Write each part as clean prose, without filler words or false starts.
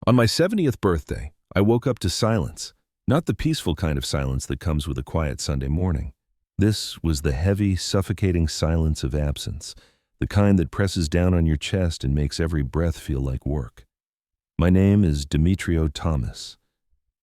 On my 70th birthday, I woke up to silence, not the peaceful kind of silence that comes with a quiet Sunday morning. This was the heavy, suffocating silence of absence, the kind that presses down on your chest and makes every breath feel like work. My name is Demetrio Thomas.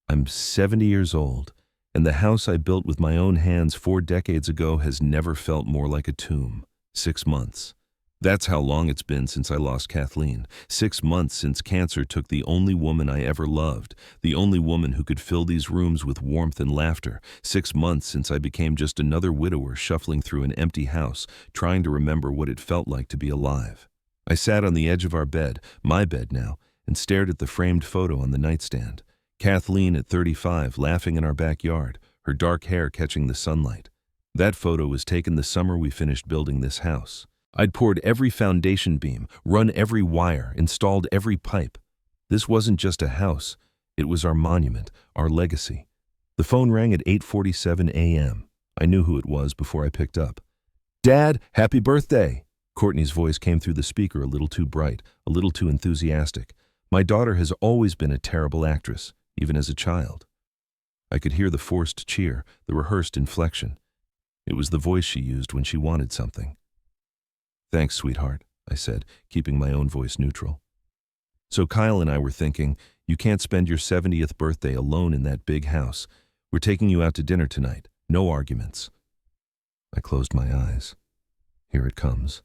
I'm 70 years old, and the house I built with my own hands 4 decades ago has never felt more like a tomb. 6 months. That's how long it's been since I lost Kathleen. 6 months since cancer took the only woman I ever loved, the only woman who could fill these rooms with warmth and laughter. 6 months since I became just another widower shuffling through an empty house, trying to remember what it felt like to be alive. I sat on the edge of our bed, my bed now, and stared at the framed photo on the nightstand. Kathleen at 35, laughing in our backyard, her dark hair catching the sunlight. That photo was taken the summer we finished building this house. I'd poured every foundation beam, run every wire, installed every pipe. This wasn't just a house. It was our monument, our legacy. The phone rang at 8:47 a.m. I knew who it was before I picked up. "Dad, happy birthday!" Courtney's voice came through the speaker a little too bright, a little too enthusiastic. My daughter has always been a terrible actress, even as a child. I could hear the forced cheer, the rehearsed inflection. It was the voice she used when she wanted something. "Thanks, sweetheart," I said, keeping my own voice neutral. "So Kyle and I were thinking, you can't spend your 70th birthday alone in that big house. We're taking you out to dinner tonight. No arguments." I closed my eyes. Here it comes.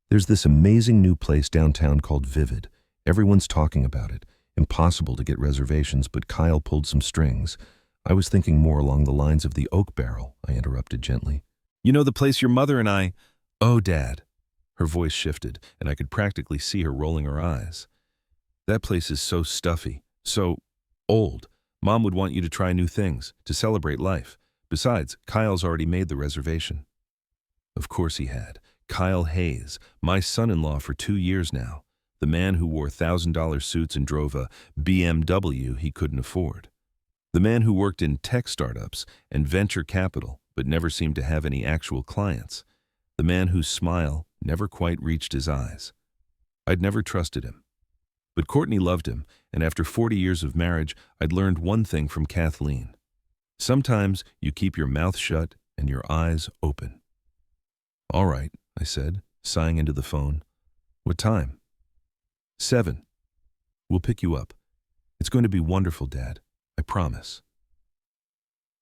There's this amazing new place downtown called Vivid. Everyone's talking about it. Impossible to get reservations, but Kyle pulled some strings. I was thinking more along the lines of the Oak Barrel, I interrupted gently. "You know the place your mother and I—" "Oh, Dad." Her voice shifted, and I could practically see her rolling her eyes. "That place is so stuffy, so old. Mom would want you to try new things, to celebrate life. Besides, Kyle's already made the reservation." Of course he had. Kyle Hayes, my son-in-law for 2 years now. The man who wore $1,000 suits and drove a BMW he couldn't afford. The man who worked in tech startups and venture capital, but never seemed to have any actual clients. The man whose smile never quite reached his eyes. I'd never trusted him. But Courtney loved him, and after 40 years of marriage, I'd learned one thing from Kathleen. Sometimes you keep your mouth shut and your eyes open. "All right," I said, sighing into the phone. "What time?" 7. "We'll pick you up. It's going to be wonderful, Dad. I promise."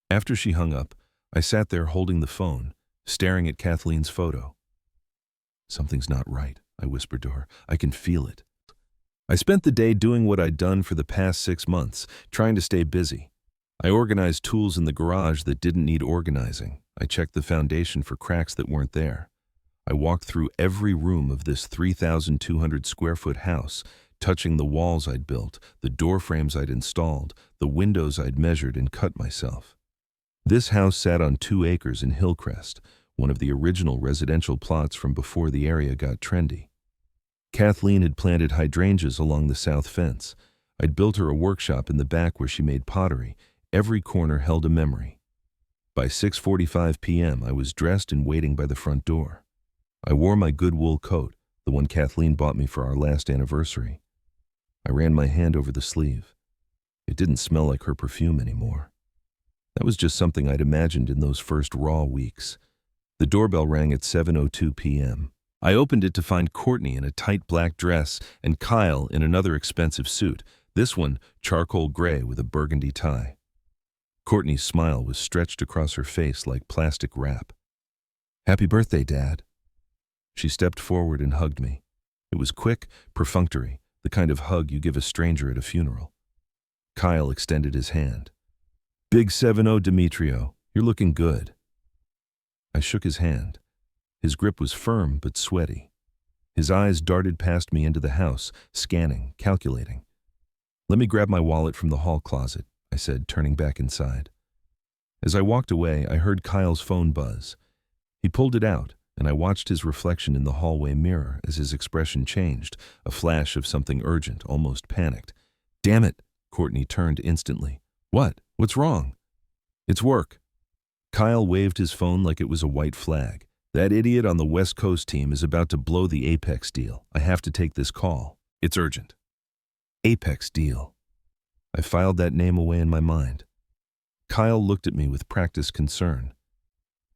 After she hung up, I sat there holding the phone, staring at Kathleen's photo. "Something's not right," I whispered to her. "I can feel it." I spent the day doing what I'd done for the past 6 months, trying to stay busy. I organized tools in the garage that didn't need organizing. I checked the foundation for cracks that weren't there. I walked through every room of this 3,200 square foot house, touching the walls I'd built, the door frames I'd installed, the windows I'd measured and cut myself. This house sat on 2 acres in Hillcrest, one of the original residential plots from before the area got trendy. Kathleen had planted hydrangeas along the south fence. I'd built her a workshop in the back where she made pottery. Every corner held a memory. By 6:45 p.m., I was dressed and waiting by the front door. I wore my good wool coat, the one Kathleen bought me for our last anniversary. I ran my hand over the sleeve. It didn't smell like her perfume anymore. That was just something I'd imagined in those first raw weeks. The doorbell rang at 7:02 p.m. I opened it to find Courtney in a tight black dress and Kyle in another expensive suit, this one charcoal gray with a burgundy tie. Courtney's smile was stretched across her face like plastic wrap. "Happy birthday, Dad." She stepped forward and hugged me. It was quick, perfunctory, the kind of hug you give a stranger at a funeral. Kyle extended his hand. "Big 7-0, Demetrio. You're looking good." I shook his hand. His grip was firm but sweaty. His eyes darted past me into the house, scanning, calculating. "Let me grab my wallet from the hall closet," I said, turning back inside. As I walked away, I heard Kyle's phone buzz. He pulled it out, and I watched his reflection in the hallway mirror as his expression changed, a flash of something urgent, almost panicked. "Damn it!" Courtney turned instantly. "What? What's wrong?" "It's work." Kyle waved his phone like it was a white flag. "That idiot on the West Coast team is about to blow the Apex deal. I have to take this call. It's urgent." Apex deal. I filed that name away in my mind. Kyle looked at me with practiced concern.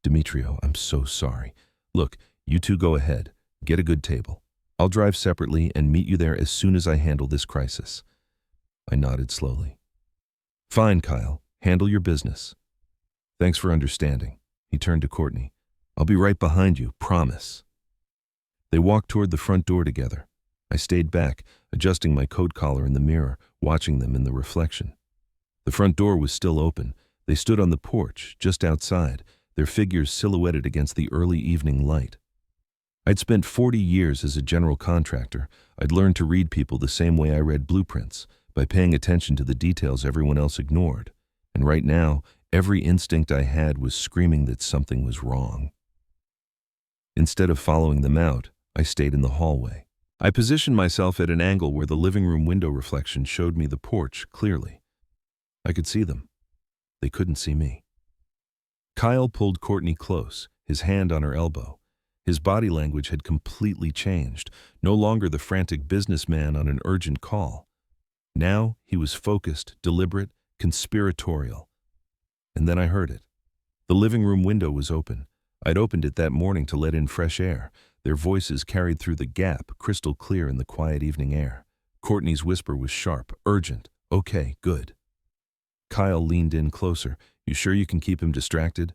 Demetrio, I'm so sorry. Look, you two go ahead. Get a good table. I'll drive separately and meet you there as soon as I handle this crisis. I nodded slowly. Fine, Kyle. Handle your business. Thanks for understanding. He turned to Courtney. I'll be right behind you, promise. They walked toward the front door together. I stayed back, adjusting my coat collar in the mirror, watching them in the reflection. The front door was still open. They stood on the porch, just outside, their figures silhouetted against the early evening light. I'd spent 40 years as a general contractor. I'd learned to read people the same way I read blueprints, by paying attention to the details everyone else ignored. And right now, every instinct I had was screaming that something was wrong. Instead of following them out, I stayed in the hallway. I positioned myself at an angle where the living room window reflection showed me the porch clearly. I could see them. They couldn't see me. Kyle pulled Courtney close, his hand on her elbow. His body language had completely changed, no longer the frantic businessman on an urgent call. Now he was focused, deliberate, conspiratorial. And then I heard it. The living room window was open. I'd opened it that morning to let in fresh air. Their voices carried through the gap, crystal clear in the quiet evening air. Courtney's whisper was sharp, urgent. Okay, good. Kyle leaned in closer. You sure you can keep him distracted?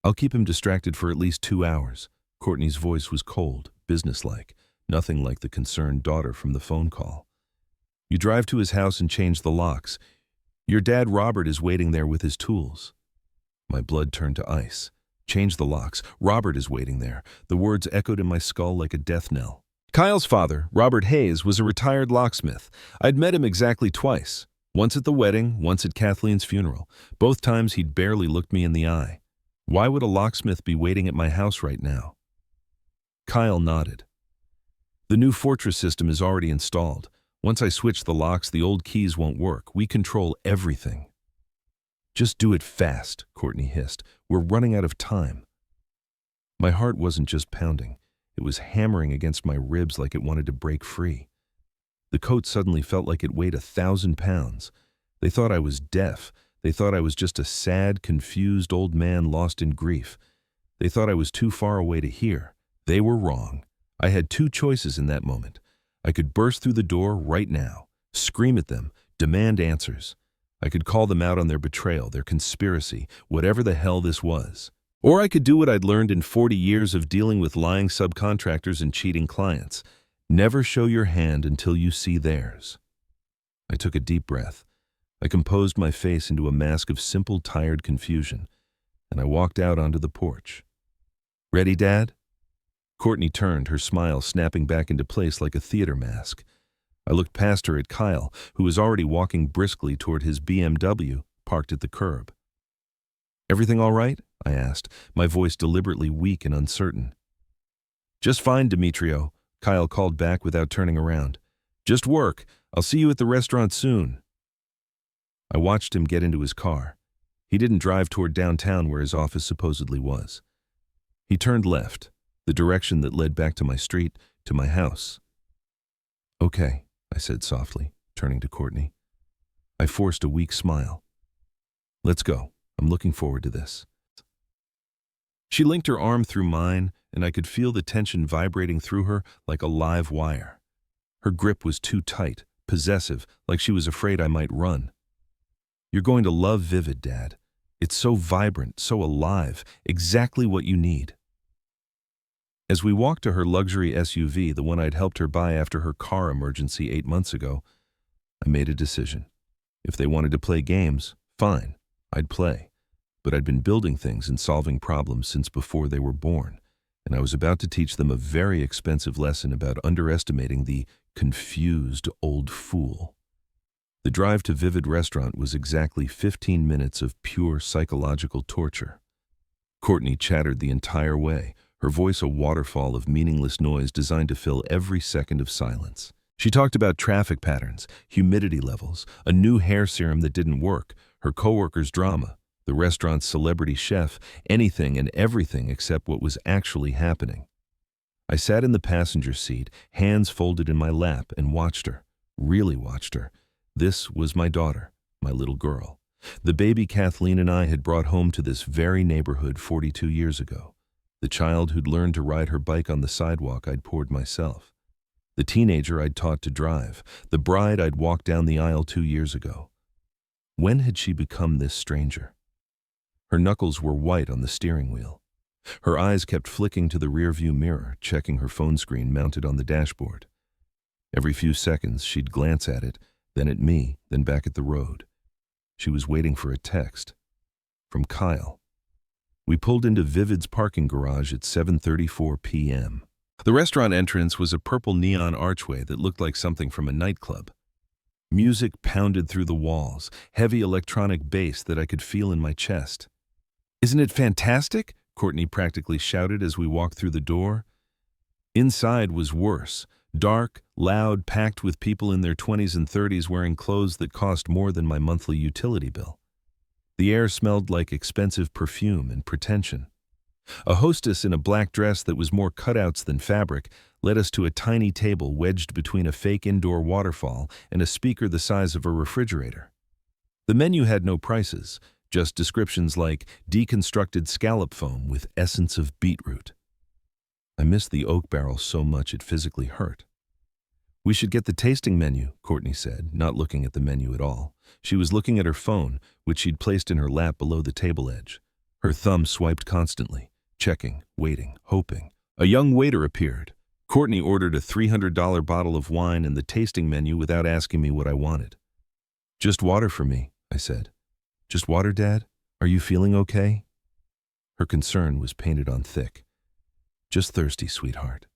I'll keep him distracted for at least 2 hours. Courtney's voice was cold, businesslike, nothing like the concerned daughter from the phone call. You drive to his house and change the locks. Your dad Robert is waiting there with his tools. My blood turned to ice. Change the locks. Robert is waiting there. The words echoed in my skull like a death knell. Kyle's father, Robert Hayes, was a retired locksmith. I'd met him exactly twice. Once at the wedding, once at Kathleen's funeral. Both times he'd barely looked me in the eye. Why would a locksmith be waiting at my house right now? Kyle nodded. The new fortress system is already installed. Once I switch the locks, the old keys won't work. We control everything. Just do it fast, Courtney hissed. We're running out of time. My heart wasn't just pounding. It was hammering against my ribs like it wanted to break free. The coat suddenly felt like it weighed 1,000 pounds. They thought I was deaf. They thought I was just a sad, confused old man lost in grief. They thought I was too far away to hear. They were wrong. I had 2 choices in that moment. I could burst through the door right now, scream at them, demand answers. I could call them out on their betrayal, their conspiracy, whatever the hell this was. Or I could do what I'd learned in 40 years of dealing with lying subcontractors and cheating clients. Never show your hand until you see theirs. I took a deep breath. I composed my face into a mask of simple, tired confusion, and I walked out onto the porch. Ready, Dad? Courtney turned, her smile snapping back into place like a theater mask. I looked past her at Kyle, who was already walking briskly toward his BMW, parked at the curb. Everything all right? I asked, my voice deliberately weak and uncertain. Just fine, Demetrio, Kyle called back without turning around. Just work. I'll see you at the restaurant soon. I watched him get into his car. He didn't drive toward downtown where his office supposedly was. He turned left, the direction that led back to my street, to my house. Okay, I said softly, turning to Courtney. I forced a weak smile. Let's go. I'm looking forward to this. She linked her arm through mine, and I could feel the tension vibrating through her like a live wire. Her grip was too tight, possessive, like she was afraid I might run. You're going to love Vivid, Dad. It's so vibrant, so alive, exactly what you need. As we walked to her luxury SUV, the one I'd helped her buy after her car emergency 8 months ago, I made a decision. If they wanted to play games, fine, I'd play. But I'd been building things and solving problems since before they were born, and I was about to teach them a very expensive lesson about underestimating the confused old fool. The drive to Vivid Restaurant was exactly 15 minutes of pure psychological torture. Courtney chattered the entire way, her voice a waterfall of meaningless noise designed to fill every second of silence. She talked about traffic patterns, humidity levels, a new hair serum that didn't work, her coworkers' drama, the restaurant's celebrity chef, anything and everything except what was actually happening. I sat in the passenger seat, hands folded in my lap, and watched her, really watched her. This was my daughter, my little girl. The baby Kathleen and I had brought home to this very neighborhood 42 years ago. The child who'd learned to ride her bike on the sidewalk I'd poured myself. The teenager I'd taught to drive. The bride I'd walked down the aisle 2 years ago. When had she become this stranger? Her knuckles were white on the steering wheel. Her eyes kept flicking to the rearview mirror, checking her phone screen mounted on the dashboard. Every few seconds, she'd glance at it, then at me, then back at the road. She was waiting for a text. From Kyle. We pulled into Vivid's parking garage at 7:34 p.m. The restaurant entrance was a purple neon archway that looked like something from a nightclub. Music pounded through the walls, heavy electronic bass that I could feel in my chest. "Isn't it fantastic?" Courtney practically shouted as we walked through the door. Inside was worse. Dark, loud, packed with people in their 20s and 30s wearing clothes that cost more than my monthly utility bill. The air smelled like expensive perfume and pretension. A hostess in a black dress that was more cutouts than fabric led us to a tiny table wedged between a fake indoor waterfall and a speaker the size of a refrigerator. The menu had no prices, just descriptions like deconstructed scallop foam with essence of beetroot. I missed the oak barrel so much it physically hurt. "We should get the tasting menu," Courtney said, not looking at the menu at all. She was looking at her phone, which she'd placed in her lap below the table edge. Her thumb swiped constantly, checking, waiting, hoping. A young waiter appeared. Courtney ordered a $300 bottle of wine and the tasting menu without asking me what I wanted. "Just water for me," I said. "Just water, Dad? Are you feeling okay?" Her concern was painted on thick. "Just thirsty, sweetheart."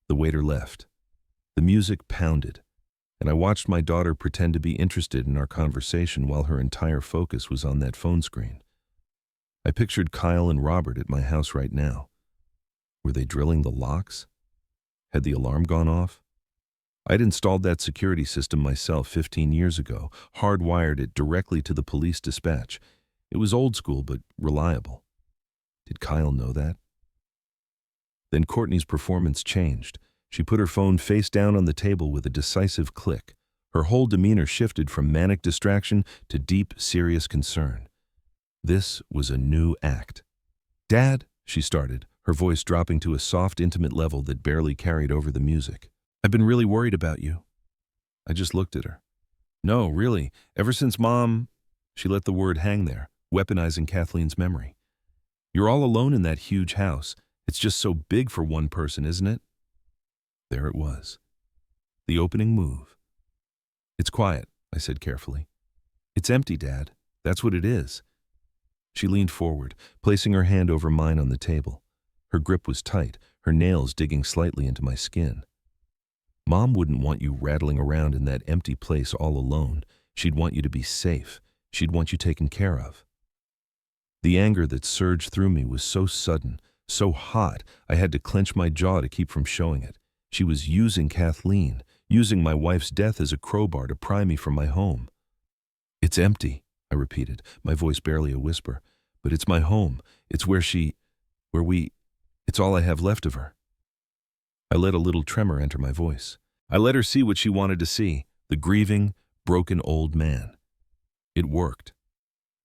The waiter left. The music pounded, and I watched my daughter pretend to be interested in our conversation while her entire focus was on that phone screen. I pictured Kyle and Robert at my house right now. Were they drilling the locks? Had the alarm gone off? I'd installed that security system myself 15 years ago, hardwired it directly to the police dispatch. It was old school but reliable. Did Kyle know that? Then Courtney's performance changed. She put her phone face down on the table with a decisive click. Her whole demeanor shifted from manic distraction to deep, serious concern. This was a new act. "Dad," she started, her voice dropping to a soft, intimate level that barely carried over the music. "I've been really worried about you." I just looked at her. "No, really, ever since Mom—" She let the word hang there, weaponizing Kathleen's memory. "You're all alone in that huge house. It's just so big for one person, isn't it?" There it was. The opening move. "It's quiet," I said carefully. "It's empty, Dad. That's what it is." She leaned forward, placing her hand over mine on the table. Her grip was tight, her nails digging slightly into my skin. "Mom wouldn't want you rattling around in that empty place all alone. She'd want you to be safe. She'd want you taken care of." The anger that surged through me was so sudden, so hot, I had to clench my jaw to keep from showing it. She was using Kathleen, using my wife's death as a crowbar to pry me from my home. "It's empty," I repeated, my voice barely a whisper. "But it's my home. It's it's all I have left of her." I let a little tremor enter my voice. I let her see what she wanted to see, the grieving, broken old man. It worked.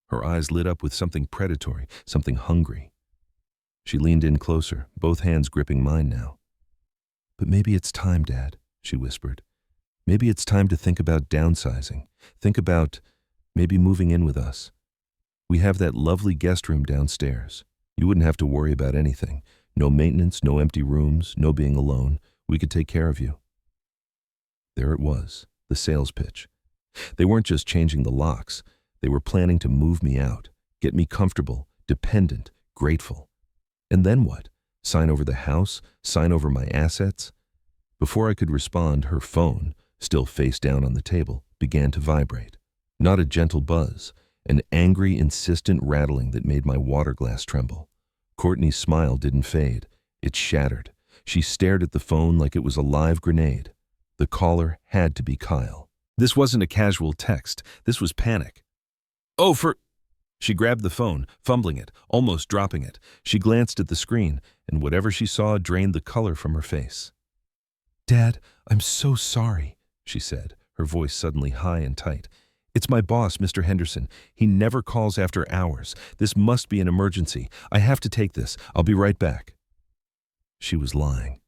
Her eyes lit up with something predatory, something hungry. She leaned in closer, both hands gripping mine now. "But maybe it's time, Dad," she whispered. "Maybe it's time to think about downsizing. Think about maybe moving in with us. We have that lovely guest room downstairs. You wouldn't have to worry about anything. No maintenance, no empty rooms, no being alone. We could take care of you." There it was, the sales pitch. They weren't just changing the locks. They were planning to move me out, get me comfortable, dependent, grateful. And then what? Sign over the house? Sign over my assets? Before I could respond, her phone, still face down on the table, began to vibrate. Not a gentle buzz, an angry, insistent rattling that made my water glass tremble. Courtney's smile didn't fade. It shattered. She stared at the phone like it was a live grenade. The caller had to be Kyle. This wasn't a casual text. This was panic. "Oh, for—" She grabbed the phone, fumbling it, almost dropping it. She glanced at the screen, and whatever she saw drained the color from her face. "Dad, I'm so sorry," she said, her voice suddenly high and tight. "It's my boss, Mr. Henderson. He never calls after hours. This must be an emergency. I have to take this. I'll be right back." She was lying.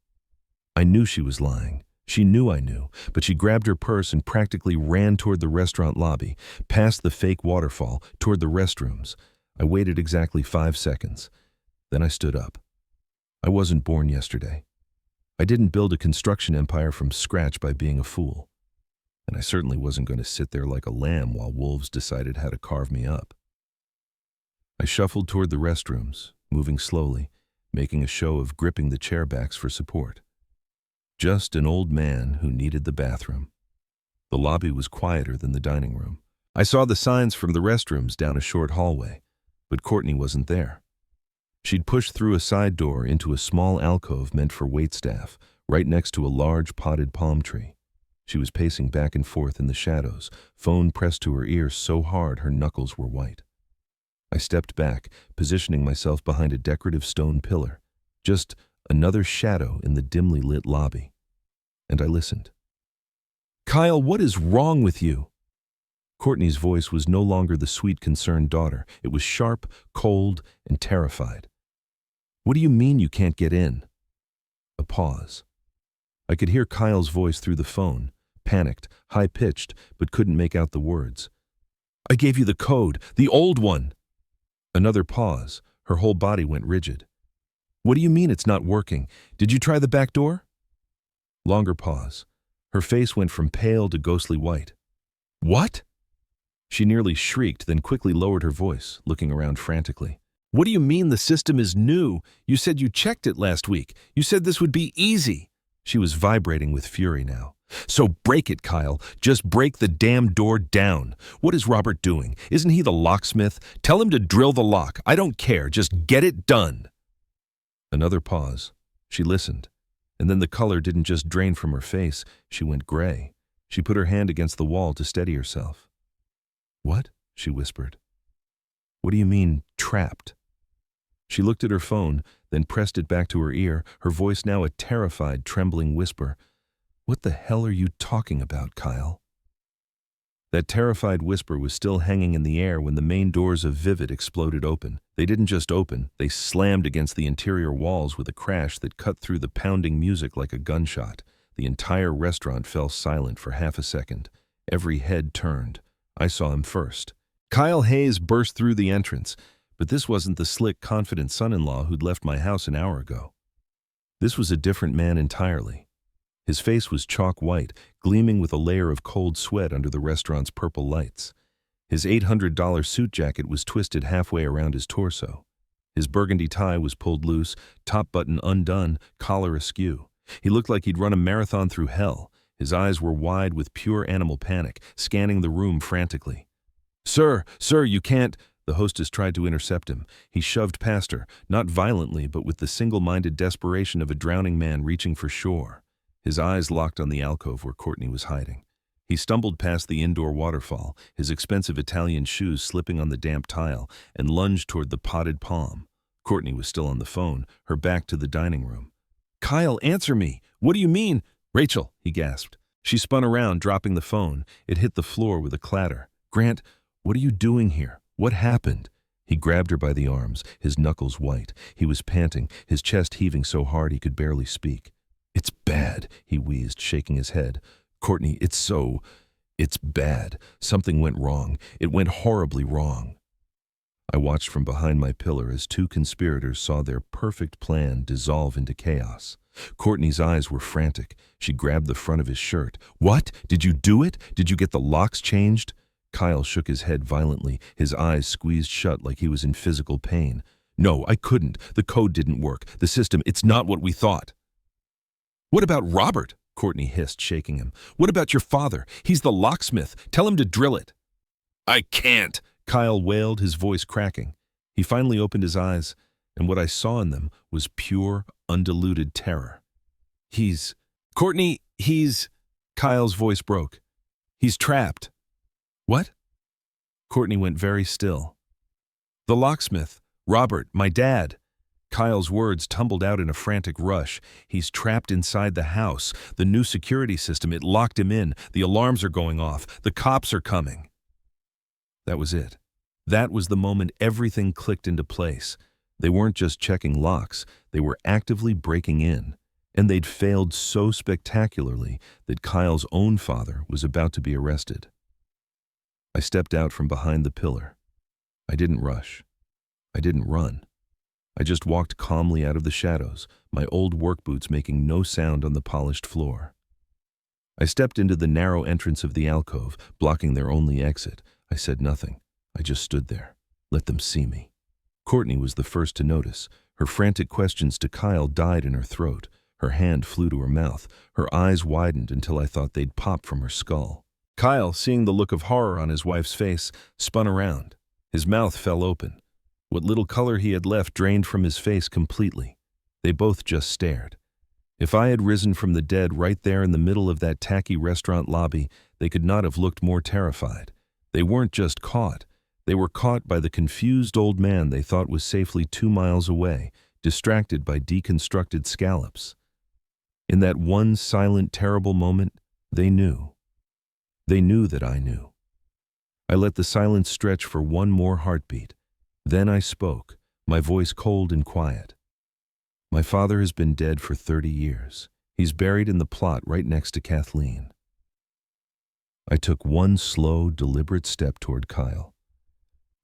I knew she was lying. She knew I knew, but she grabbed her purse and practically ran toward the restaurant lobby, past the fake waterfall, toward the restrooms. I waited exactly 5 seconds. Then I stood up. I wasn't born yesterday. I didn't build a construction empire from scratch by being a fool. And I certainly wasn't going to sit there like a lamb while wolves decided how to carve me up. I shuffled toward the restrooms, moving slowly, making a show of gripping the chair backs for support. Just an old man who needed the bathroom. The lobby was quieter than the dining room. I saw the signs from the restrooms down a short hallway, but Courtney wasn't there. She'd pushed through a side door into a small alcove meant for waitstaff, right next to a large potted palm tree. She was pacing back and forth in the shadows, phone pressed to her ear so hard her knuckles were white. I stepped back, positioning myself behind a decorative stone pillar, just another shadow in the dimly lit lobby. And I listened. "Kyle, what is wrong with you?" Courtney's voice was no longer the sweet, concerned daughter. It was sharp, cold, and terrified. "What do you mean you can't get in?" A pause. I could hear Kyle's voice through the phone, panicked, high-pitched, but couldn't make out the words. "I gave you the code, the old one." Another pause. Her whole body went rigid. "What do you mean it's not working? Did you try the back door?" Longer pause. Her face went from pale to ghostly white. "What?" She nearly shrieked, then quickly lowered her voice, looking around frantically. "What do you mean the system is new? You said you checked it last week. You said this would be easy." She was vibrating with fury now. "So break it, Kyle. Just break the damn door down. What is Robert doing? Isn't he the locksmith? Tell him to drill the lock. I don't care. Just get it done." Another pause. She listened. And then the color didn't just drain from her face. She went gray. She put her hand against the wall to steady herself. "What?" she whispered. "What do you mean, trapped?" She looked at her phone, then pressed it back to her ear, her voice now a terrified, trembling whisper. "What the hell are you talking about, Kyle?" That terrified whisper was still hanging in the air when the main doors of Vivid exploded open. They didn't just open, they slammed against the interior walls with a crash that cut through the pounding music like a gunshot. The entire restaurant fell silent for half a second. Every head turned. I saw him first. Kyle Hayes burst through the entrance, but this wasn't the slick, confident son-in-law who'd left my house an hour ago. This was a different man entirely. His face was chalk white, gleaming with a layer of cold sweat under the restaurant's purple lights. His $800 suit jacket was twisted halfway around his torso. His burgundy tie was pulled loose, top button undone, collar askew. He looked like he'd run a marathon through hell. His eyes were wide with pure animal panic, scanning the room frantically. Sir, you can't—" The hostess tried to intercept him. He shoved past her, not violently, but with the single-minded desperation of a drowning man reaching for shore. His eyes locked on the alcove where Courtney was hiding. He stumbled past the indoor waterfall, his expensive Italian shoes slipping on the damp tile, and lunged toward the potted palm. Courtney was still on the phone, her back to the dining room. "Kyle, answer me! What do you mean?" "Rachel," he gasped. She spun around, dropping the phone. It hit the floor with a clatter. "Grant, what are you doing here? What happened?" He grabbed her by the arms, his knuckles white. He was panting, his chest heaving so hard he could barely speak. "It's bad," he wheezed, shaking his head. "Courtney, it's bad. Something went wrong. It went horribly wrong." I watched from behind my pillar as two conspirators saw their perfect plan dissolve into chaos. Courtney's eyes were frantic. She grabbed the front of his shirt. "What? Did you do it? Did you get the locks changed?" Kyle shook his head violently, his eyes squeezed shut like he was in physical pain. "No, I couldn't. The code didn't work. The system, it's not what we thought." "What about Robert?" Courtney hissed, shaking him. "What about your father? He's the locksmith. Tell him to drill it." "I can't," Kyle wailed, his voice cracking. He finally opened his eyes, and what I saw in them was pure, undiluted terror. Courtney, Kyle's voice broke. "He's trapped." "What?" Courtney went very still. "The locksmith, Robert, my dad." Kyle's words tumbled out in a frantic rush. He's trapped inside the house. The new security system, it locked him in. The alarms are going off. The cops are coming. That was it. That was the moment everything clicked into place. They weren't just checking locks. They were actively breaking in. And they'd failed so spectacularly that Kyle's own father was about to be arrested. I stepped out from behind the pillar. I didn't rush. I didn't run. I just walked calmly out of the shadows, my old work boots making no sound on the polished floor. I stepped into the narrow entrance of the alcove, blocking their only exit. I said nothing. I just stood there. Let them see me. Courtney was the first to notice. Her frantic questions to Kyle died in her throat. Her hand flew to her mouth. Her eyes widened until I thought they'd pop from her skull. Kyle, seeing the look of horror on his wife's face, spun around. His mouth fell open. What little color he had left drained from his face completely. They both just stared. If I had risen from the dead right there in the middle of that tacky restaurant lobby, they could not have looked more terrified. They weren't just caught. They were caught by the confused old man they thought was safely 2 miles away, distracted by deconstructed scallops. In that one silent, terrible moment, they knew. They knew that I knew. I let the silence stretch for one more heartbeat. Then I spoke, my voice cold and quiet. My father has been dead for 30 years. He's buried in the plot right next to Kathleen. I took one slow, deliberate step toward Kyle.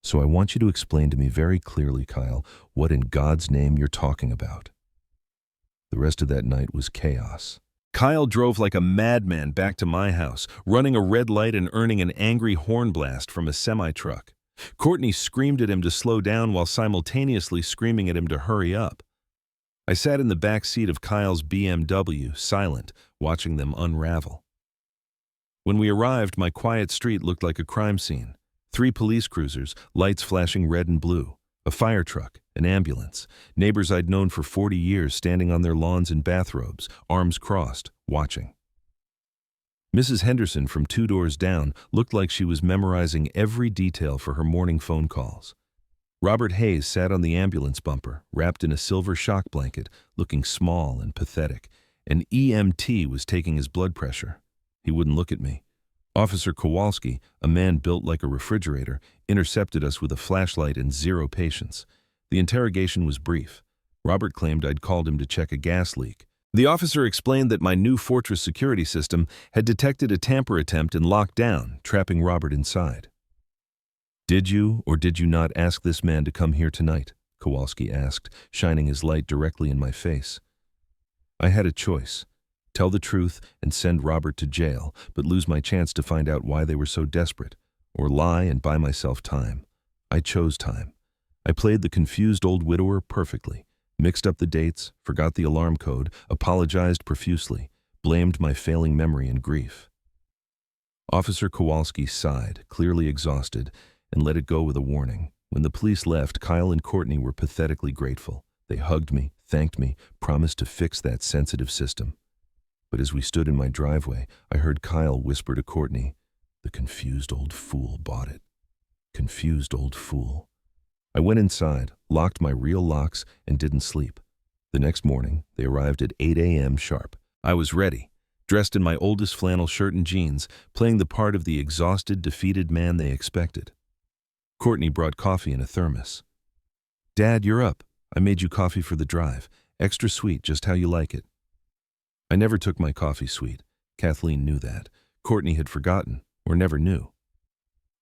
So I want you to explain to me very clearly, Kyle, what in God's name you're talking about. The rest of that night was chaos. Kyle drove like a madman back to my house, running a red light and earning an angry horn blast from a semi-truck. Courtney screamed at him to slow down while simultaneously screaming at him to hurry up. I sat in the back seat of Kyle's BMW, silent, watching them unravel. When we arrived, my quiet street looked like a crime scene. 3 police cruisers, lights flashing red and blue, a fire truck, an ambulance, neighbors I'd known for 40 years standing on their lawns in bathrobes, arms crossed, watching. Mrs. Henderson from 2 doors down looked like she was memorizing every detail for her morning phone calls. Robert Hayes sat on the ambulance bumper, wrapped in a silver shock blanket, looking small and pathetic. An EMT was taking his blood pressure. He wouldn't look at me. Officer Kowalski, a man built like a refrigerator, intercepted us with a flashlight and zero patience. The interrogation was brief. Robert claimed I'd called him to check a gas leak. The officer explained that my new Fortress security system had detected a tamper attempt and locked down, trapping Robert inside. Did you or did you not ask this man to come here tonight? Kowalski asked, shining his light directly in my face. I had a choice. Tell the truth and send Robert to jail, but lose my chance to find out why they were so desperate, or lie and buy myself time. I chose time. I played the confused old widower perfectly. Mixed up the dates, forgot the alarm code, apologized profusely, blamed my failing memory and grief. Officer Kowalski sighed, clearly exhausted, and let it go with a warning. When the police left, Kyle and Courtney were pathetically grateful. They hugged me, thanked me, promised to fix that sensitive system. But as we stood in my driveway, I heard Kyle whisper to Courtney, "The confused old fool bought it. Confused old fool." I went inside, locked my real locks, and didn't sleep. The next morning, they arrived at 8 a.m. sharp. I was ready, dressed in my oldest flannel shirt and jeans, playing the part of the exhausted, defeated man they expected. Courtney brought coffee in a thermos. "Dad, you're up. I made you coffee for the drive. Extra sweet, just how you like it." I never took my coffee sweet. Kathleen knew that. Courtney had forgotten, or never knew.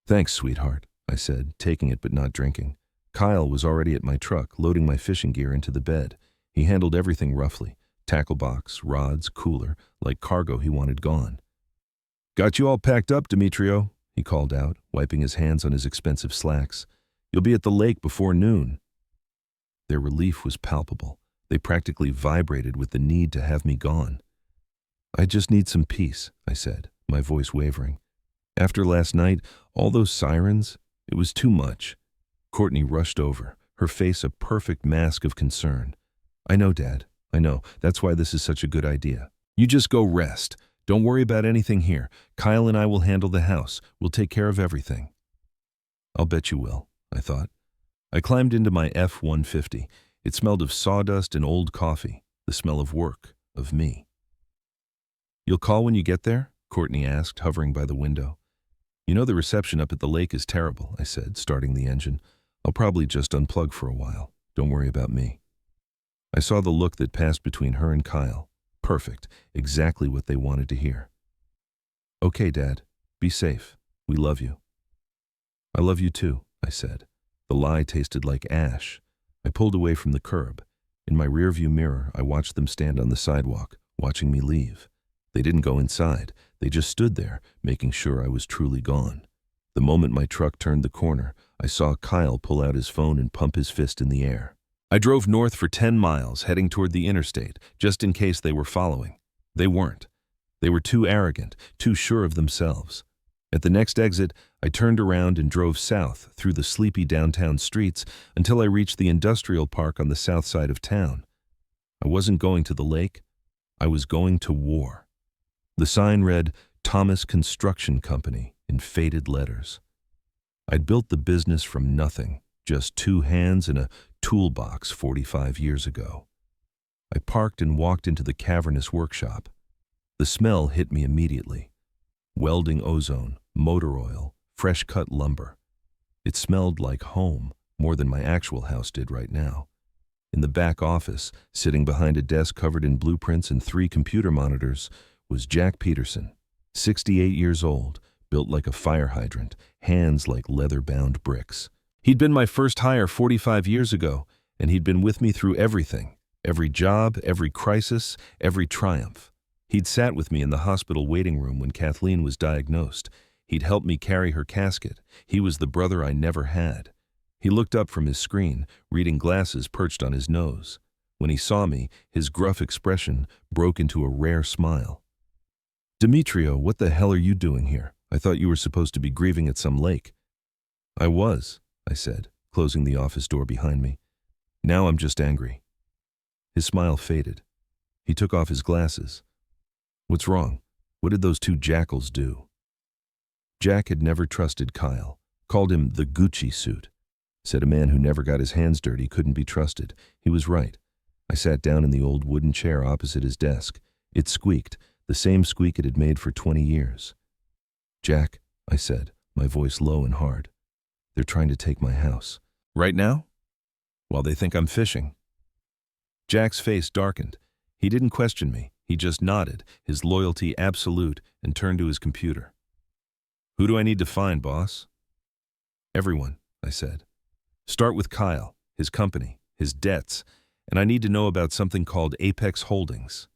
"Thanks, sweetheart," I said, taking it but not drinking. Kyle was already at my truck, loading my fishing gear into the bed. He handled everything roughly. Tackle box, rods, cooler, like cargo he wanted gone. "Got you all packed up, Demetrio," he called out, wiping his hands on his expensive slacks. "You'll be at the lake before noon." Their relief was palpable. They practically vibrated with the need to have me gone. "I just need some peace," I said, my voice wavering. "After last night, all those sirens, it was too much." Courtney rushed over, her face a perfect mask of concern. "I know, Dad. I know. That's why this is such a good idea. You just go rest. Don't worry about anything here. Kyle and I will handle the house. We'll take care of everything." "I'll bet you will," I thought. I climbed into my F-150. It smelled of sawdust and old coffee, the smell of work, of me. "You'll call when you get there?" Courtney asked, hovering by the window. "You know the reception up at the lake is terrible," I said, starting the engine. "I'll probably just unplug for a while. Don't worry about me." I saw the look that passed between her and Kyle. Perfect, exactly what they wanted to hear. "Okay, Dad. Be safe. We love you." "I love you too," I said. The lie tasted like ash. I pulled away from the curb. In my rearview mirror, I watched them stand on the sidewalk, watching me leave. They didn't go inside. They just stood there, making sure I was truly gone. The moment my truck turned the corner, I saw Kyle pull out his phone and pump his fist in the air. I drove north for 10 miles, heading toward the interstate, just in case they were following. They weren't. They were too arrogant, too sure of themselves. At the next exit, I turned around and drove south through the sleepy downtown streets until I reached the industrial park on the south side of town. I wasn't going to the lake. I was going to war. The sign read, "Thomas Construction Company," in faded letters. I'd built the business from nothing, just 2 hands and a toolbox 45 years ago. I parked and walked into the cavernous workshop. The smell hit me immediately. Welding ozone, motor oil, fresh-cut lumber. It smelled like home, more than my actual house did right now. In the back office, sitting behind a desk covered in blueprints and 3 computer monitors, was Jack Peterson, 68 years old, built like a fire hydrant, hands like leather-bound bricks. He'd been my first hire 45 years ago, and he'd been with me through everything, every job, every crisis, every triumph. He'd sat with me in the hospital waiting room when Kathleen was diagnosed. He'd helped me carry her casket. He was the brother I never had. He looked up from his screen, reading glasses perched on his nose. When he saw me, his gruff expression broke into a rare smile. "Demetrio, what the hell are you doing here? I thought you were supposed to be grieving at some lake." "I was," I said, closing the office door behind me. "Now I'm just angry." His smile faded. He took off his glasses. "What's wrong? What did those 2 jackals do?" Jack had never trusted Kyle, called him the Gucci suit. Said a man who never got his hands dirty couldn't be trusted. He was right. I sat down in the old wooden chair opposite his desk. It squeaked, the same squeak it had made for 20 years. "Jack," I said, my voice low and hard. "They're trying to take my house." "Right now?" "While they think I'm fishing." Jack's face darkened. He didn't question me. He just nodded, his loyalty absolute, and turned to his computer. "Who do I need to find, boss?" "Everyone," I said. "Start with Kyle, his company, his debts, and I need to know about something called Apex Holdings."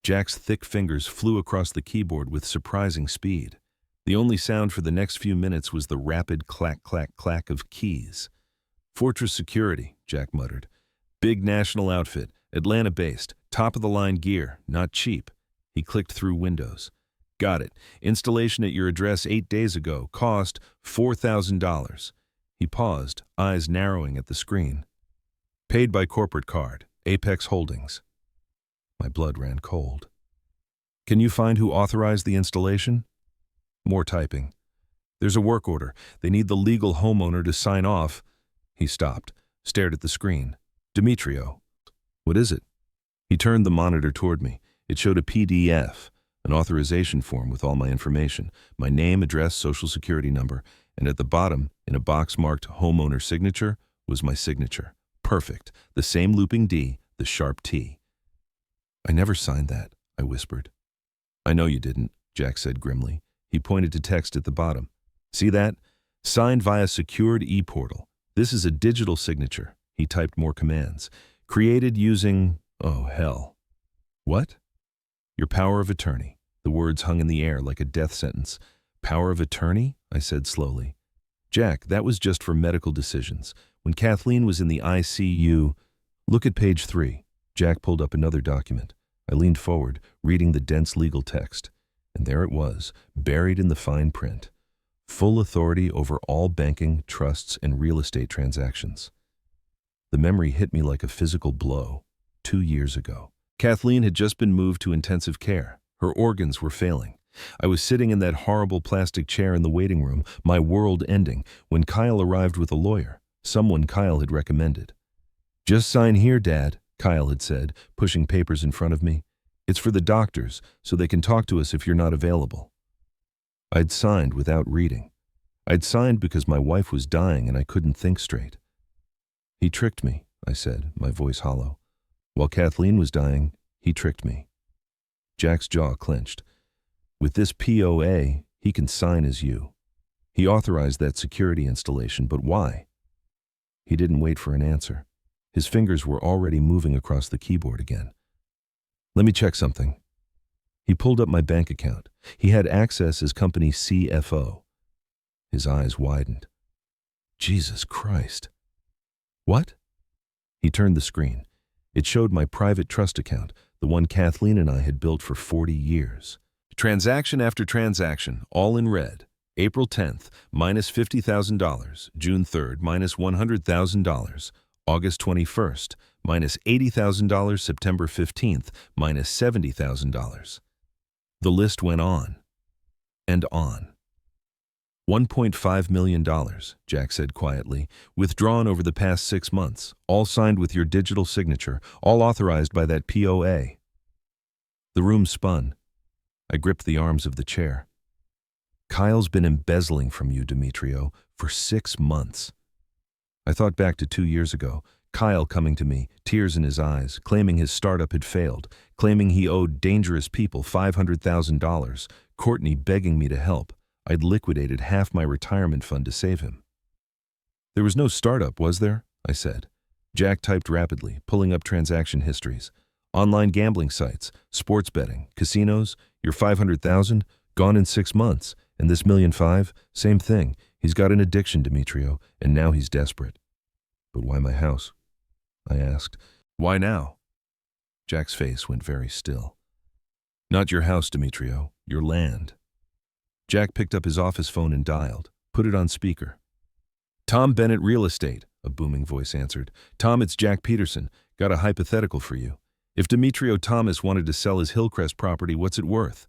Jack's thick fingers flew across the keyboard with surprising speed. The only sound for the next few minutes was the rapid clack-clack-clack of keys. "Fortress Security," Jack muttered. "Big national outfit, Atlanta-based, top-of-the-line gear, not cheap." He clicked through windows. "Got it. Installation at your address 8 days ago. Cost $4,000. He paused, eyes narrowing at the screen. "Paid by corporate card. Apex Holdings." My blood ran cold. "Can you find who authorized the installation?" More typing. "There's a work order. They need the legal homeowner to sign off." He stopped, stared at the screen. "Demetrio." "What is it?" He turned the monitor toward me. It showed a PDF, an authorization form with all my information, my name, address, social security number, and at the bottom, in a box marked homeowner signature, was my signature. Perfect. The same looping D, the sharp T. "I never signed that," I whispered. "I know you didn't," Jack said grimly. He pointed to text at the bottom. "See that? Signed via secured e-portal. This is a digital signature." He typed more commands. "Created using... oh, hell." "What?" "Your power of attorney." The words hung in the air like a death sentence. "Power of attorney?" I said slowly. "Jack, that was just for medical decisions. When Kathleen was in the ICU... Look at page 3. Jack pulled up another document. I leaned forward, reading the dense legal text. And there it was, buried in the fine print. Full authority over all banking, trusts, and real estate transactions. The memory hit me like a physical blow. 2 years ago. Kathleen had just been moved to intensive care. Her organs were failing. I was sitting in that horrible plastic chair in the waiting room, my world ending, when Kyle arrived with a lawyer, someone Kyle had recommended. Just sign here, Dad, Kyle had said, pushing papers in front of me. It's for the doctors, so they can talk to us if you're not available. I'd signed without reading. I'd signed because my wife was dying and I couldn't think straight. He tricked me, I said, my voice hollow. While Kathleen was dying, he tricked me. Jack's jaw clenched. With this POA, he can sign as you. He authorized that security installation, but why? He didn't wait for an answer. His fingers were already moving across the keyboard again. Let me check something. He pulled up my bank account. He had access as company CFO. His eyes widened. Jesus Christ. What? He turned the screen. It showed my private trust account, the one Kathleen and I had built for 40 years. Transaction after transaction, all in red. April 10th, minus $50,000. June 3rd, minus $100,000. August 21st, minus $80,000. September 15th, minus $70,000. The list went on and on. $1.5 million, Jack said quietly, withdrawn over the past 6 months, all signed with your digital signature, all authorized by that POA. The room spun. I gripped the arms of the chair. Kyle's been embezzling from you, Demetrio, for 6 months. I thought back to 2 years ago, Kyle coming to me, tears in his eyes, claiming his startup had failed, claiming he owed dangerous people $500,000, Courtney begging me to help. I'd liquidated half my retirement fund to save him. There was no startup, was there? I said. Jack typed rapidly, pulling up transaction histories. Online gambling sites, sports betting, casinos, your $500,000, gone in 6 months. And this $1.5 million, same thing. He's got an addiction, Demetrio, and now he's desperate. But why my house? I asked. Why now? Jack's face went very still. Not your house, Demetrio, your land. Jack picked up his office phone and dialed, put it on speaker. Tom Bennett Real Estate, a booming voice answered. Tom, it's Jack Peterson. Got a hypothetical for you. If Demetrio Thomas wanted to sell his Hillcrest property, what's it worth?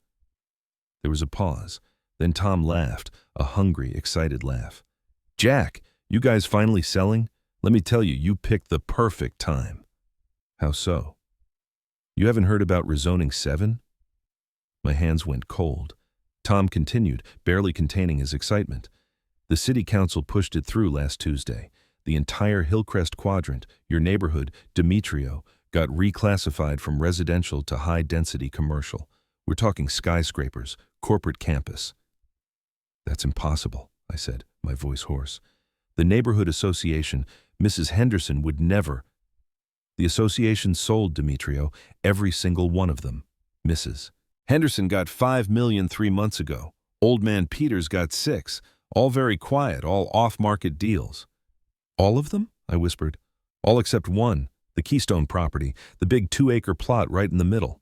There was a pause. Then Tom laughed, a hungry, excited laugh. Jack, you guys finally selling? Let me tell you, you picked the perfect time. How so? You haven't heard about rezoning 7? My hands went cold. Tom continued, barely containing his excitement. The city council pushed it through last Tuesday. The entire Hillcrest quadrant, your neighborhood, Demetrio, got reclassified from residential to high-density commercial. We're talking skyscrapers, corporate campus. That's impossible, I said, my voice hoarse. The neighborhood association, Mrs. Henderson, would never. The association sold, Demetrio, every single one of them. Mrs. Henderson got $5 million 3 months ago. Old man Peters got 6. All very quiet, all off-market deals. All of them? I whispered. All except one, the Keystone property, the big 2-acre plot right in the middle.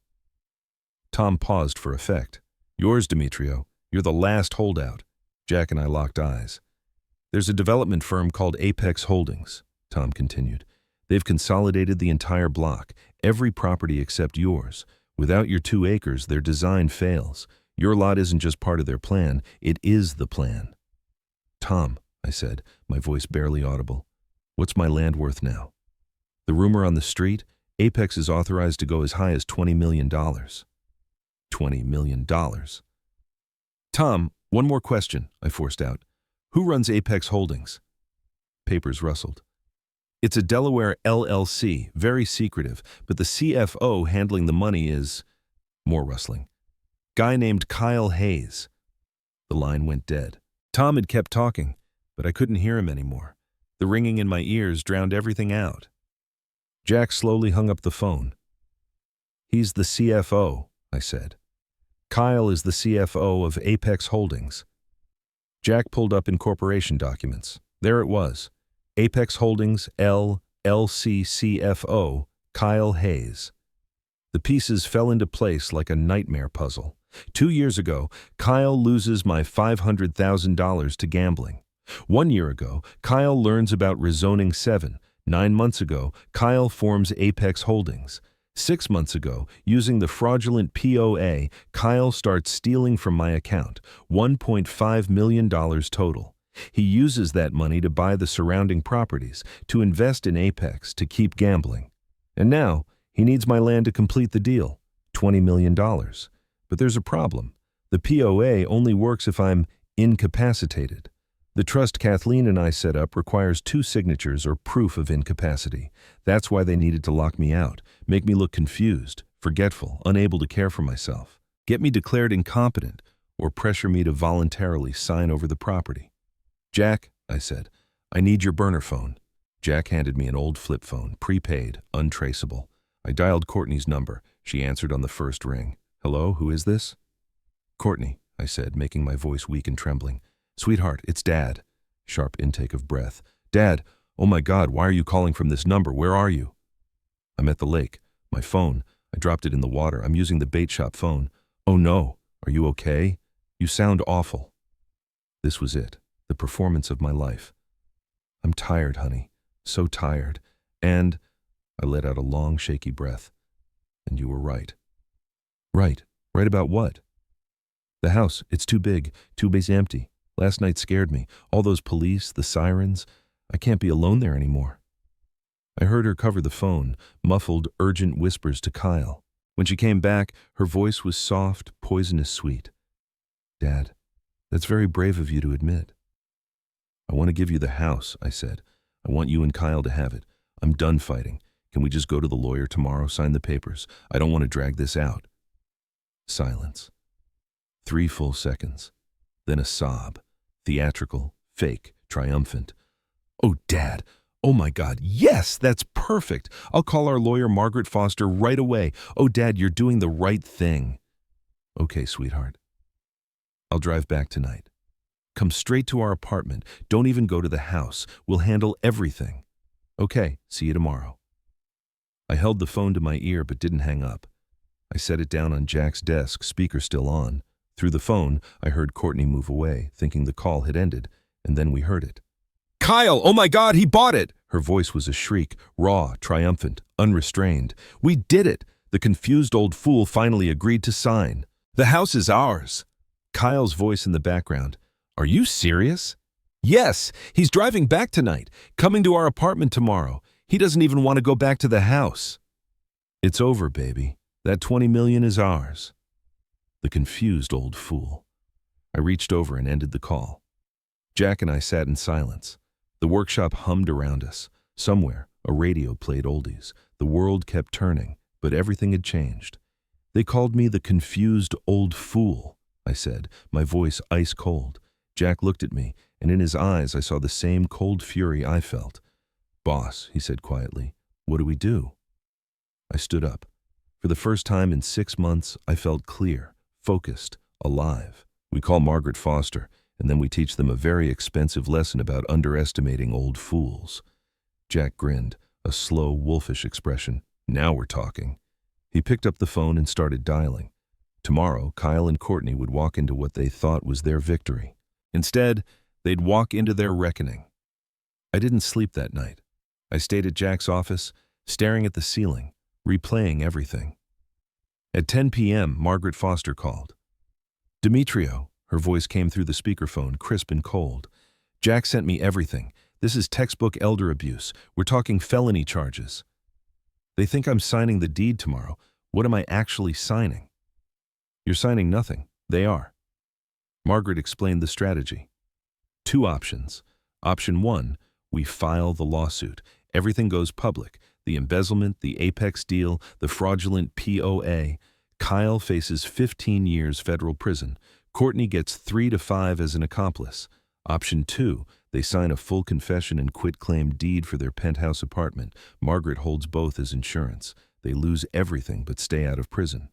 Tom paused for effect. Yours, Demetrio. You're the last holdout. Jack and I locked eyes. There's a development firm called Apex Holdings, Tom continued. They've consolidated the entire block, every property except yours. Without your 2 acres, their design fails. Your lot isn't just part of their plan, it is the plan. Tom, I said, my voice barely audible, what's my land worth now? The rumor on the street, Apex is authorized to go as high as $20 million. $20 million. Tom, one more question, I forced out. Who runs Apex Holdings? Papers rustled. It's a Delaware LLC, very secretive, but the CFO handling the money is… More rustling. Guy named Kyle Hayes. The line went dead. Tom had kept talking, but I couldn't hear him anymore. The ringing in my ears drowned everything out. Jack slowly hung up the phone. He's the CFO, I said. Kyle is the CFO of Apex Holdings. Jack pulled up incorporation documents. There it was. Apex Holdings, LLC CFO, Kyle Hayes. The pieces fell into place like a nightmare puzzle. 2 years ago, Kyle loses my $500,000 to gambling. 1 year ago, Kyle learns about rezoning 7. 9 months ago, Kyle forms Apex Holdings. 6 months ago, using the fraudulent POA, Kyle starts stealing from my account, $1.5 million total. He uses that money to buy the surrounding properties, to invest in Apex, to keep gambling. And now, he needs my land to complete the deal, $20 million. But there's a problem. The POA only works if I'm incapacitated. The trust Kathleen and I set up requires 2 signatures or proof of incapacity. That's why they needed to lock me out, make me look confused, forgetful, unable to care for myself, get me declared incompetent, or pressure me to voluntarily sign over the property. "Jack," I said, "I need your burner phone." Jack handed me an old flip phone, prepaid, untraceable. I dialed Courtney's number. She answered on the first ring. "Hello, who is this?" "Courtney," I said, making my voice weak and trembling. "Sweetheart, it's Dad." Sharp intake of breath. "Dad, oh my God, why are you calling from this number? Where are you?" "I'm at the lake. My phone. I dropped it in the water. I'm using the bait shop phone." "Oh no. Are you okay? You sound awful." This was it, the performance of my life. "I'm tired, honey. So tired. And," I let out a long, shaky breath, "and you were right." "Right? Right about what?" "The house, it's too big, too busy empty. Last night scared me. All those police, the sirens. I can't be alone there anymore." I heard her cover the phone, muffled, urgent whispers to Kyle. When she came back, her voice was soft, poisonous sweet. "Dad, that's very brave of you to admit." "I want to give you the house," I said. "I want you and Kyle to have it. I'm done fighting. Can we just go to the lawyer tomorrow, sign the papers? I don't want to drag this out." Silence. 3 full seconds. Then a sob. Theatrical, fake, triumphant. "Oh, Dad! Oh my God, yes, that's perfect! I'll call our lawyer Margaret Foster right away. Oh, Dad, you're doing the right thing." "Okay, sweetheart. I'll drive back tonight. Come straight to our apartment. Don't even go to the house. We'll handle everything." "Okay, see you tomorrow." I held the phone to my ear but didn't hang up. I set it down on Jack's desk, speaker still on. Through the phone, I heard Courtney move away, thinking the call had ended, and then we heard it. "Kyle, oh my God, he bought it!" Her voice was a shriek, raw, triumphant, unrestrained. "We did it! The confused old fool finally agreed to sign. The house is ours." Kyle's voice in the background. "Are you serious?" "Yes, he's driving back tonight, coming to our apartment tomorrow. He doesn't even want to go back to the house." "It's over, baby. That 20 million is ours." The confused old fool. I reached over and ended the call. Jack and I sat in silence. The workshop hummed around us. Somewhere, a radio played oldies. The world kept turning, but everything had changed. "They called me the confused old fool," I said, my voice ice cold. Jack looked at me, and in his eyes I saw the same cold fury I felt. "Boss," he said quietly, "what do we do?" I stood up. For the first time in 6 months, I felt clear, focused, alive. "We call Margaret Foster, and then we teach them a very expensive lesson about underestimating old fools." Jack grinned, a slow, wolfish expression. "Now we're talking." He picked up the phone and started dialing. Tomorrow, Kyle and Courtney would walk into what they thought was their victory. Instead, they'd walk into their reckoning. I didn't sleep that night. I stayed at Jack's office, staring at the ceiling, replaying everything. At 10 p.m., Margaret Foster called. "Demetrio," her voice came through the speakerphone, crisp and cold. "Jack sent me everything. This is textbook elder abuse. We're talking felony charges. They think I'm signing the deed tomorrow. What am I actually signing?" "You're signing nothing. They are." Margaret explained the strategy. 2 options. Option 1, we file the lawsuit. Everything goes public. The embezzlement, the Apex deal, the fraudulent POA. Kyle faces 15 years federal prison. Courtney gets 3 to 5 as an accomplice. Option 2, they sign a full confession and quitclaim deed for their penthouse apartment. Margaret holds both as insurance. They lose everything but stay out of prison.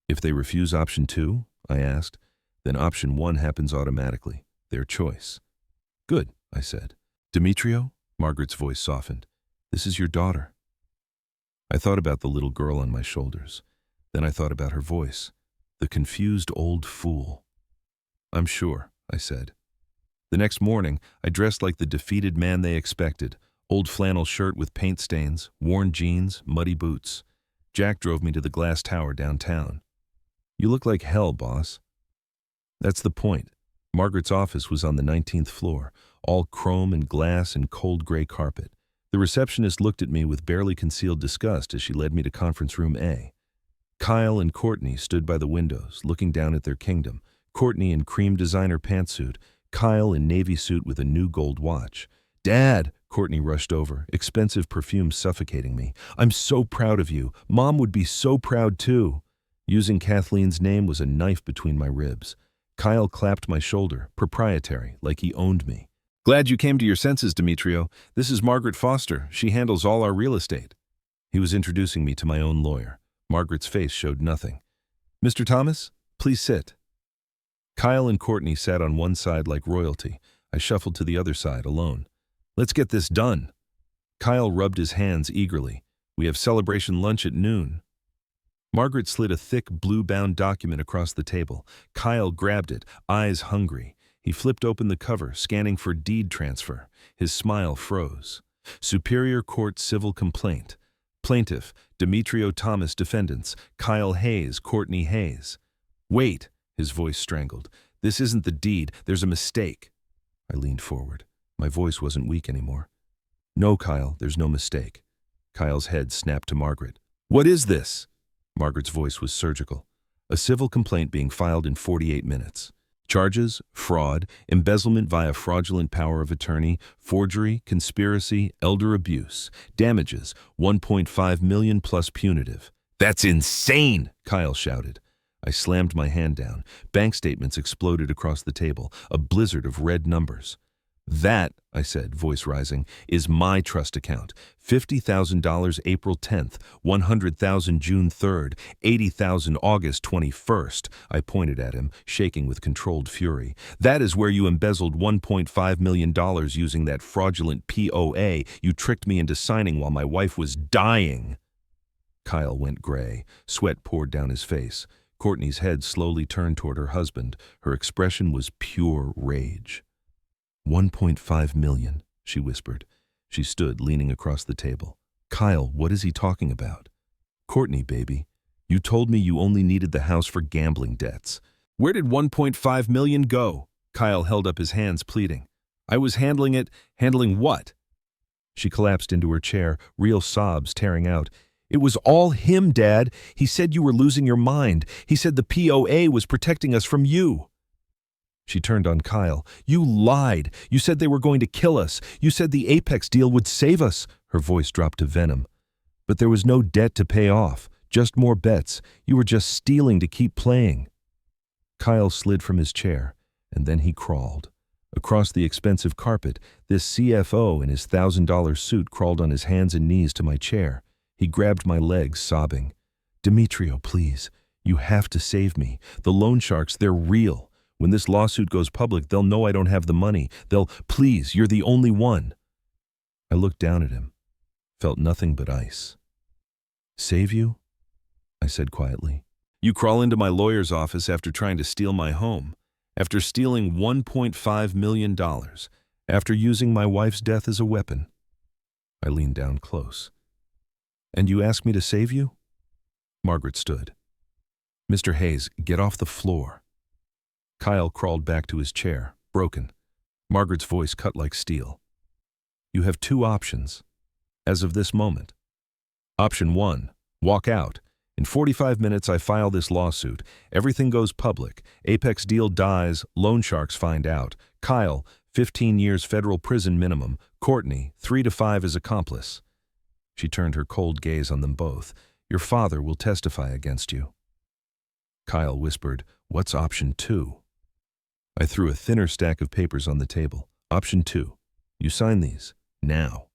If they refuse option 2, I asked, then option 1 happens automatically. Their choice. "Good," I said. "Demetrio?" Margaret's voice softened. "This is your daughter." I thought about the little girl on my shoulders. Then I thought about her voice. The confused old fool. "I'm sure," I said. The next morning, I dressed like the defeated man they expected. Old flannel shirt with paint stains, worn jeans, muddy boots. Jack drove me to the glass tower downtown. "You look like hell, boss." "That's the point." Margaret's office was on the 19th floor, all chrome and glass and cold gray carpet. The receptionist looked at me with barely concealed disgust as she led me to conference room A. Kyle and Courtney stood by the windows, looking down at their kingdom. Courtney in cream designer pantsuit, Kyle in navy suit with a new gold watch. "Dad!" Courtney rushed over, expensive perfume suffocating me. "I'm so proud of you. Mom would be so proud too." Using Kathleen's name was a knife between my ribs. Kyle clapped my shoulder, proprietary, like he owned me. "Glad you came to your senses, Demetrio. This is Margaret Foster. She handles all our real estate." He was introducing me to my own lawyer. Margaret's face showed nothing. "Mr. Thomas, please sit." Kyle and Courtney sat on one side like royalty. I shuffled to the other side, alone. "Let's get this done." Kyle rubbed his hands eagerly. "We have celebration lunch at noon." Margaret slid a thick, blue-bound document across the table. Kyle grabbed it, eyes hungry. He flipped open the cover, scanning for deed transfer. His smile froze. Superior Court Civil Complaint. Plaintiff, Demetrio Thomas. Defendants, Kyle Hayes, Courtney Hayes. "Wait," his voice strangled. "This isn't the deed. There's a mistake." I leaned forward. My voice wasn't weak anymore. "No, Kyle, there's no mistake." Kyle's head snapped to Margaret. "What is this?" Margaret's voice was surgical. "A civil complaint being filed in 48 minutes. Charges: fraud, embezzlement via fraudulent power of attorney, forgery, conspiracy, elder abuse. Damages: 1.5 million plus punitive." "That's insane!" Kyle shouted. I slammed my hand down. Bank statements exploded across the table, a blizzard of red numbers. "That," I said, voice rising, "is my trust account. $50,000 April 10th, $100,000 June 3rd, $80,000 August 21st. I pointed at him, shaking with controlled fury. "That is where you embezzled $1.5 million using that fraudulent POA you tricked me into signing while my wife was dying." Kyle went gray. Sweat poured down his face. Courtney's head slowly turned toward her husband. Her expression was pure rage. $1.5 million, she whispered. She stood, leaning across the table. "Kyle, what is he talking about?" "Courtney, baby, you told me you only needed the house for gambling debts." "Where did $1.5 million go?" Kyle held up his hands, pleading. "I was handling it." "Handling what?" She collapsed into her chair, real sobs tearing out. "It was all him, Dad. He said you were losing your mind. He said the POA was protecting us from you." She turned on Kyle. "You lied. You said they were going to kill us. You said the Apex deal would save us." Her voice dropped to venom. "But there was no debt to pay off, just more bets. You were just stealing to keep playing." Kyle slid from his chair, and then he crawled. Across the expensive carpet, this CFO in his $1,000 suit crawled on his hands and knees to my chair. He grabbed my legs, sobbing. "Demetrio, please. You have to save me. The loan sharks, they're real. When this lawsuit goes public, they'll know I don't have the money. Please, you're the only one." I looked down at him, felt nothing but ice. "Save you?" I said quietly. "You crawl into my lawyer's office after trying to steal my home, after stealing $1.5 million, after using my wife's death as a weapon." I leaned down close. "And you ask me to save you?" Margaret stood. "Mr. Hayes, get off the floor." Kyle crawled back to his chair, broken. Margaret's voice cut like steel. "You have two options, as of this moment. Option 1, walk out. In 45 minutes I file this lawsuit. Everything goes public. Apex deal dies, loan sharks find out. Kyle, 15 years federal prison minimum. Courtney, 3 to 5 as accomplice." She turned her cold gaze on them both. "Your father will testify against you." Kyle whispered, "What's option 2? I threw a thinner stack of papers on the table. "Option 2. You sign these. Now."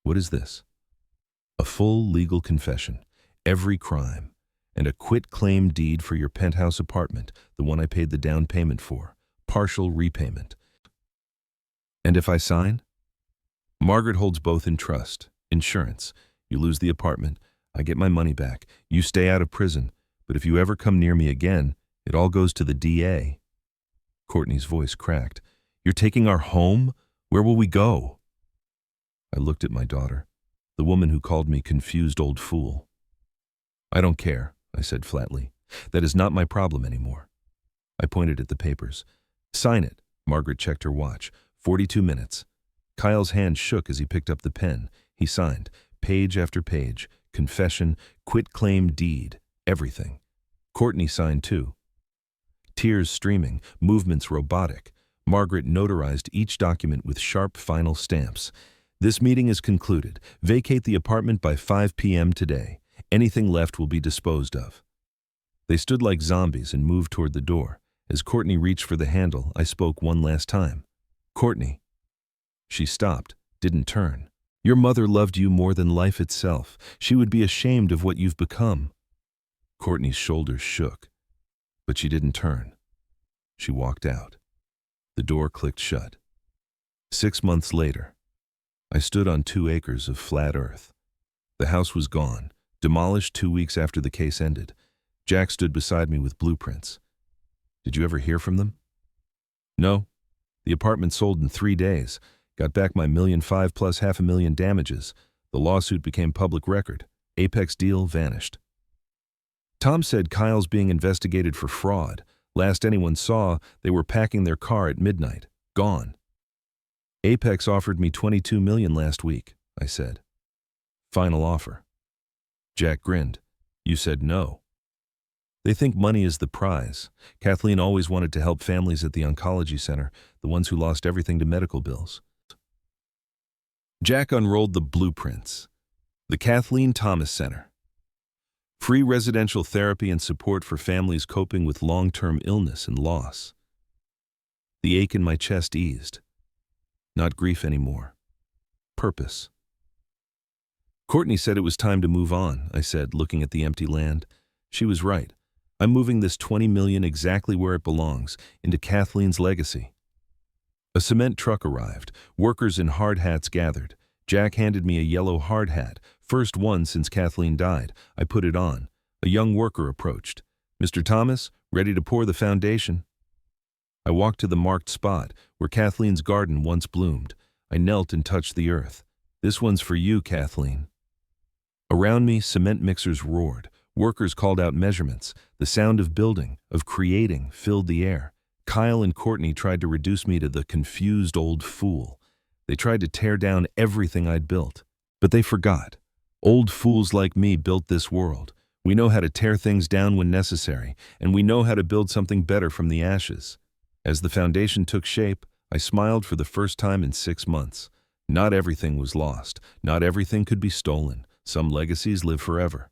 "What is this?" "A full legal confession. Every crime. And a quit-claim deed for your penthouse apartment, the one I paid the down payment for. Partial repayment." "And if I sign?" "Margaret holds both in trust. Insurance. You lose the apartment. I get my money back. You stay out of prison. But if you ever come near me again, it all goes to the DA." Courtney's voice cracked. "You're taking our home? Where will we go?" I looked at my daughter, the woman who called me confused old fool. "I don't care," I said flatly. "That is not my problem anymore." I pointed at the papers. Sign it. Margaret checked her watch. 42 minutes. Kyle's hand shook as he picked up the pen. He signed, page after page, confession, quitclaim deed, everything. Courtney signed too. Tears streaming, movements robotic. Margaret notarized each document with sharp final stamps. This meeting is concluded. Vacate the apartment by 5 p.m. today. Anything left will be disposed of. They stood like zombies and moved toward the door. As Courtney reached for the handle, I spoke one last time. Courtney. She stopped, didn't turn. Your mother loved you more than life itself. She would be ashamed of what you've become. Courtney's shoulders shook, but she didn't turn. She walked out. The door clicked shut. 6 months later, I stood on 2 acres of flat earth. The house was gone, demolished 2 weeks after the case ended. Jack stood beside me with blueprints. Did you ever hear from them? No. The apartment sold in 3 days. Got back my $1.5 million plus $500,000 damages. The lawsuit became public record. Apex deal vanished. Tom said Kyle's being investigated for fraud. Last anyone saw, they were packing their car at midnight. Gone. Apex offered me $22 million last week, I said. Final offer. Jack grinned. You said no. They think money is the prize. Kathleen always wanted to help families at the oncology center, the ones who lost everything to medical bills. Jack unrolled the blueprints. The Kathleen Thomas Center. Free residential therapy and support for families coping with long-term illness and loss. The ache in my chest eased. Not grief anymore. Purpose. Courtney said it was time to move on, I said, looking at the empty land. She was right. I'm moving this $20 million exactly where it belongs, into Kathleen's legacy. A cement truck arrived. Workers in hard hats gathered. Jack handed me a yellow hard hat, first one since Kathleen died. I put it on. A young worker approached. Mr. Thomas, ready to pour the foundation? I walked to the marked spot where Kathleen's garden once bloomed. I knelt and touched the earth. This one's for you, Kathleen. Around me, cement mixers roared. Workers called out measurements. The sound of building, of creating, filled the air. Kyle and Courtney tried to reduce me to the confused old fool. They tried to tear down everything I'd built. But they forgot. Old fools like me built this world. We know how to tear things down when necessary, and we know how to build something better from the ashes. As the foundation took shape, I smiled for the first time in 6 months. Not everything was lost. Not everything could be stolen. Some legacies live forever.